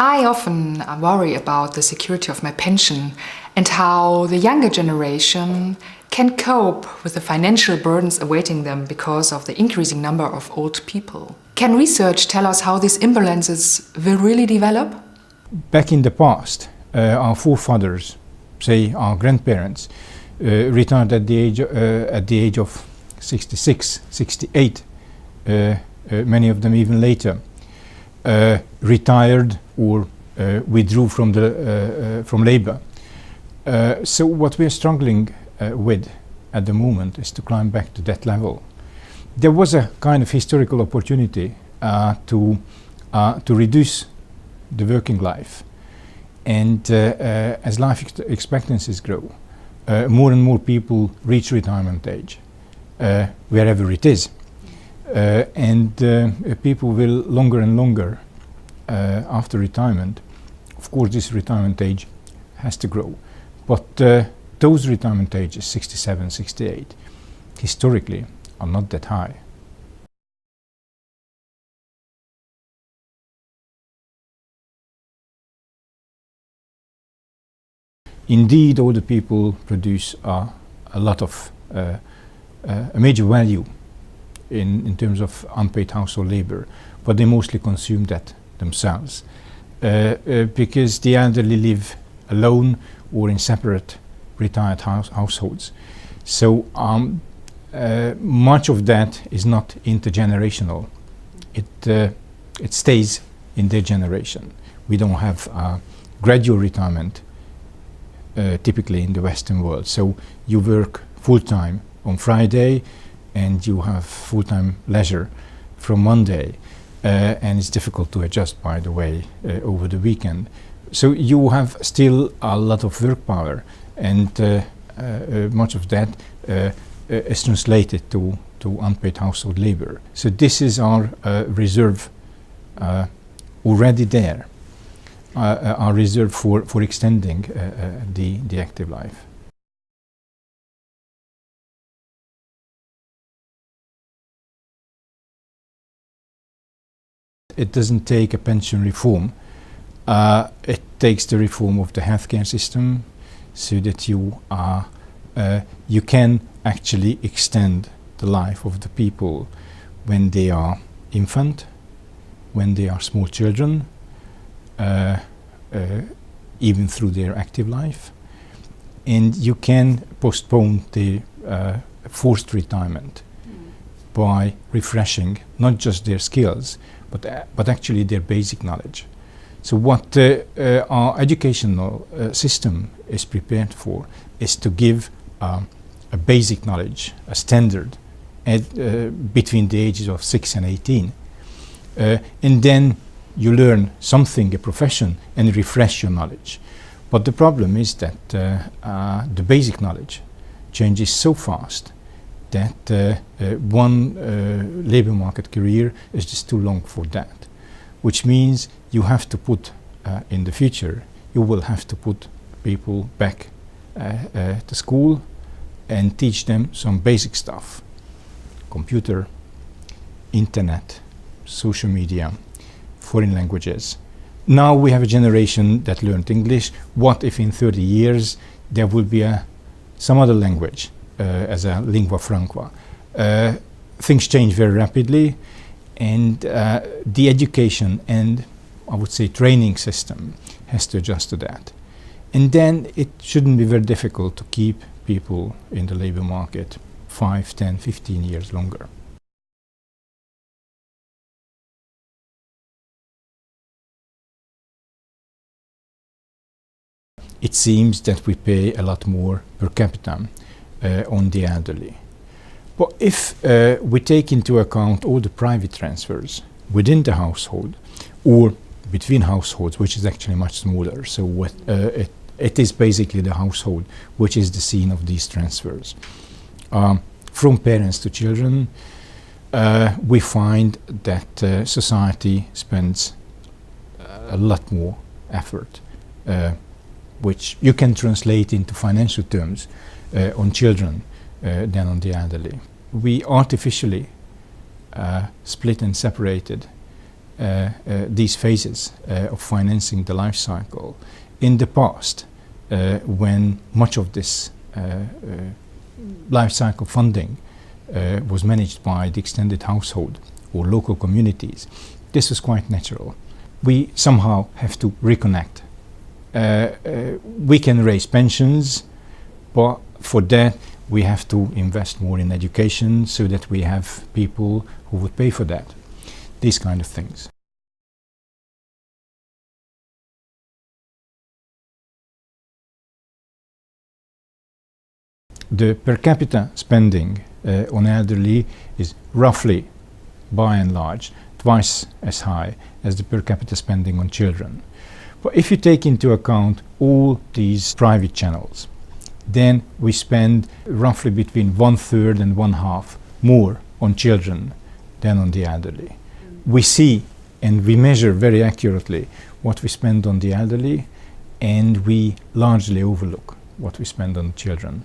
I often worry about the security of my pension and how the younger generation can cope with the financial burdens awaiting them because of the increasing number of old people. Can research tell us how these imbalances will really develop? Back in the past, our forefathers, say our grandparents, retired at the age of 66, 68, many of them even later, retired or withdrew from labor. So what we're struggling with at the moment is to climb back to that level. There was a kind of historical opportunity to reduce the working life, and as life expectancies grow, more and more people reach retirement age, wherever it is, and people will longer and longer after retirement. Of course, this retirement age has to grow, but those retirement ages, 67, 68, historically are not that high. Indeed, older people produce a lot of a major value in terms of unpaid household labor, but they mostly consume that themselves because the elderly live alone or in separate retired households. So much of that is not intergenerational. It stays in their generation. We don't have gradual retirement typically in the Western world. So you work full-time on Friday and you have full-time leisure from Monday, and it's difficult to adjust, by the way, over the weekend. So you have still a lot of work power, and much of that is translated to unpaid household labor. So this is our reserve already there, our reserve for extending the active life. It doesn't take a pension reform. It takes the reform of the healthcare system, so that you can actually extend the life of the people when they are infant, when they are small children, even through their active life, and you can postpone the forced retirement by refreshing not just their skills, but actually their basic knowledge. So what our educational system is prepared for is to give a basic knowledge, a standard, between the ages of 6 and 18. And then you learn something, a profession, and refresh your knowledge. But the problem is that the basic knowledge changes so fast that one labor market career is just too long for that, which means you have to put, in the future, you will have to put people back to school and teach them some basic stuff: computer, internet, social media, foreign languages. Now we have a generation that learned English. What if in 30 years there will be some other language as a lingua franca? Things change very rapidly, and the education and, I would say, training system has to adjust to that. And then it shouldn't be very difficult to keep people in the labor market 5, 10, 15 years longer. It seems that we pay a lot more per capita on the elderly. But if we take into account all the private transfers within the household or between households, which is actually much smaller, so what, it is basically the household which is the scene of these transfers. From parents to children, we find that society spends a lot more effort, which you can translate into financial terms on children than on the elderly. We artificially split and separated these phases of financing the life cycle. In the past, when much of this life cycle funding was managed by the extended household or local communities, this was quite natural. We somehow have to reconnect. We can raise pensions, but for that we have to invest more in education so that we have people who would pay for that. These kind of things. The per capita spending on elderly is roughly, by and large, twice as high as the per capita spending on children. But if you take into account all these private channels, then we spend roughly between 1/3 and 1/2 more on children than on the elderly. We see and we measure very accurately what we spend on the elderly, and we largely overlook what we spend on children.